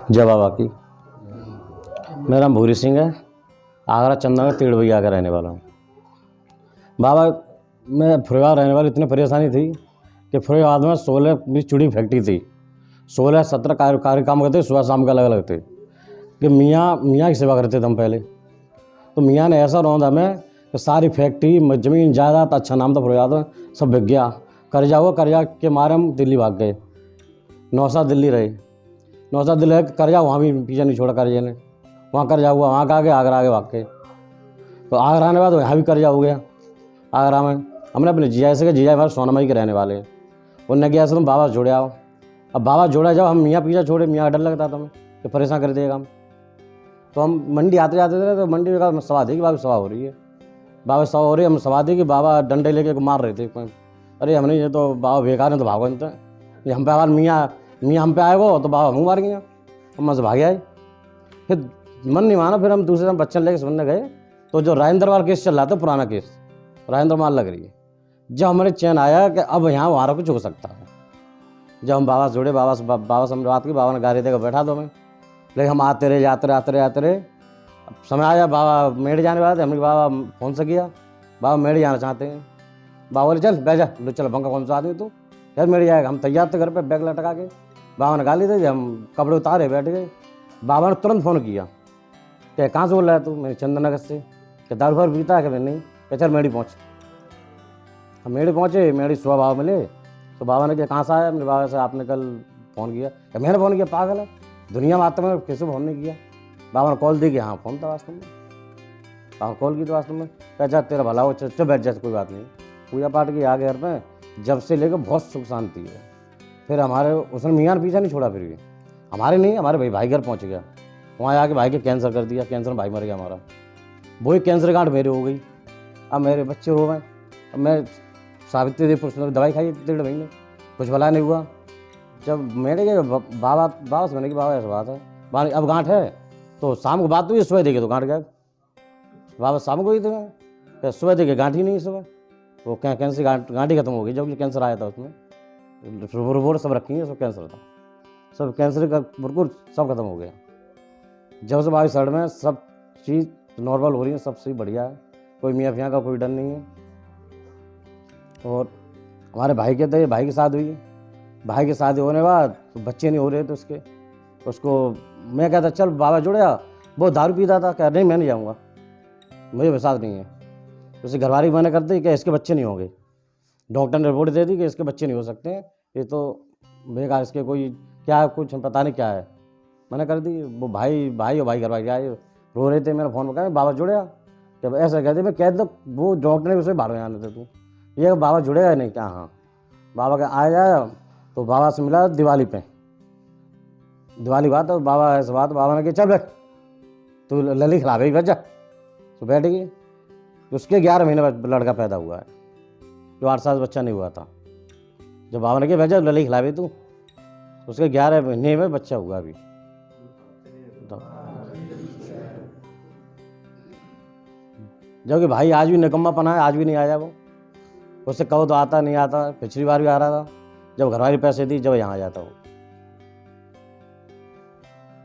जय बाबा की। मेरा नाम भूरी सिंह है, आगरा चंदन का तीड़ भैया का रहने वाला हूँ। बाबा, मैं फुरगांव रहने वाली, इतनी परेशानी थी कि फुरगांव में 16 भी चूड़ी फैक्ट्री थी, 16-17 कार्य काम करते, सुबह शाम का अलग अलग थे। कि मियाँ की सेवा करते थे हम पहले। तो मियाँ ने ऐसा रौंदा हमें कि सारी फैक्ट्री ज़मीन जायदाद, अच्छा नाम था फुरगांव में, सब बिक गया। कर्जा के मारे हम दिल्ली भाग गए, 9 साल दिल्ली रहे। 9 साल दिल्ली कर्जा, वहाँ भी पीछे नहीं छोड़ा कर्जे ने। वहाँ कर्जा हुआ, वहाँ का आगे आगरा आगे भाग के, तो आगरा आने के बाद यहाँ भी कर्जा हो गया। आगरा में हमने अपने जीजा से, जीजा हमारे सोनामई के रहने वाले हैं, उनने किया ऐसा तुम बाबा जोड़े आओ। अब बाबा जोड़ा जाओ, हम मियाँ पीछा छोड़े, मियाँ का डर लगता था हमें कि परेशान कर देगा हम। तो हम मंडी आते जाते थे, तो मंडी में सभा थी कि बाबा सभा हो रही है, बाबा सभा हो रही है। हम सभा थी कि बाबा डंडे लेके मार रहे थे। अरे हमने ये तो बाबा बेकार है, तो भागो नहीं, ये हम पे आवाज मियाँ हम पे आए वो, तो बाबा हम मार गया, हम से भागे आए। फिर मन नहीं माना, फिर हम दूसरे दिन बच्चन लेके सुनने गए, तो जो राजेंद्र वाला केस चल रहा था, पुराना केस, राजेंद्र माल लग रही है। जब हमारे चैन आया कि अब यहाँ हमारा कुछ हो सकता है, जब हम बाबा से जुड़े, बाबा से हमने बात की, बाबा ने गाड़ी देकर बैठा दो हमें। लेकिन हम आते रहे, आते रहे। अब समय आया, बाबा मेड़ जाने वाले थे, हमने बाबा फोन से किया, बाबा मेड़ जाना चाहते हैं। बाबा बोले चल बैठ जा, लो चल बंका, कौन सा आदमी तू, यार मेड़ जाएगा। हम तैयार थे घर पे बैग लटका के, बाबा ने गाली दी, हम कपड़े उतारे बैठ गए। बाबा ने तुरंत फ़ोन किया कि कहाँ से बोल रहा है तू, मेरे चंदननगर से, कि दारू फारू पीता है कि नहीं, कि चल मेड़ी पहुँच। हम मेड़ी पहुँचे, मेड़ी सुबह बाबा मिले, तो बाबा ने कहा कहाँ से आया, मेरे बाबा से आपने कल फ़ोन किया, कि मैंने फ़ोन किया, पागल है, दुनिया में आता मैं किसी फ़ोन नहीं किया। बाबा ने कॉल दी कि हाँ फ़ोन था वास्तव में, बाबा कॉल की तो वास्तव में, क्या जा तेरा भला हो, चल बैठ जा, कोई बात नहीं। पूजा पाठ की आगे घर में, जब से लेकर बहुत सुख शांति है। फिर हमारे उसने मियाँ पीछा नहीं छोड़ा, फिर भी हमारे नहीं, हमारे भाई घर पहुँच गया, वहाँ आके भाई के कैंसर कर दिया, कैंसर में भाई मर गया हमारा। वही कैंसर गांठ मेरे हो गई, अब मेरे बच्चे हो गए। अब मैं सावित्री देवी पुरुष दवाई खाई 1.5 महीने, कुछ भला नहीं हुआ। जब मैंने कहा बाबा से मैंने कहा बाबा ऐसा बात है, बाबा अब गांठ है, तो शाम को बात हुई, सुबह देखे तो गांठ गए। बाबा शाम को ही थे, सुबह देखे गांठ ही नहीं, सुबह वो कैंसर गांठ ही खत्म हो गई। जब कैंसर आया था उसमें रिपोर्ट सब रखी है, सब कैंसर था, सब कैंसर का बिल्कुल सब खत्म हो गया। जब से बाबा साइड में सब चीज़ नॉर्मल हो रही है, सब सही बढ़िया है, कोई मियाँ फियाँ का कोई डर नहीं है। और हमारे भाई के थे, भाई की शादी हुई, भाई की शादी होने के बाद तो बच्चे नहीं हो रहे थे उसको मैं कहता चल बाबा जुड़ेगा, वो दारू पीता था, कह नहीं मैं नहीं जाऊँगा, मुझे विश्वास नहीं है। उसे घरवाली मना कर दी कि इसके बच्चे नहीं होंगे, डॉक्टर ने रिपोर्ट दे दी कि इसके बच्चे नहीं हो सकते हैं, ये तो बेकार, इसके कोई क्या कुछ पता नहीं क्या है, मैंने कर दी। वो भाई और भाई घरवाली आए, रो रहे थे, मेरा फ़ोन पकड़ा, बाबा जुड़ेगा, जब ऐसा कहते मैं कह दो, वो डॉक्टर ने उसे बाहर में आने थे तू, ये बाबा जुड़ेगा नहीं क्या, हाँ बाबा का आया। तो बाबा से मिला दिवाली बात, और बाबा ऐसा बात, बाबा ने कहा चल बैठ, तू लली खिला भाई, बैठ जा। तो बैठ गई। उसके 11 महीने बाद लड़का पैदा हुआ है, जो 8 साल बच्चा नहीं हुआ था। जब बाबा ने कहा बैठ जा लली खिला भाई तू, उसके 11 महीने में बच्चा हुआ अभी। जबकि भाई आज भी निकम्मा पना है, आज भी नहीं आया वो, उससे कहो तो आता नहीं आता। पिछली बार भी आ रहा था, जब घरवाली पैसे दी, जब यहाँ आ जाता वो।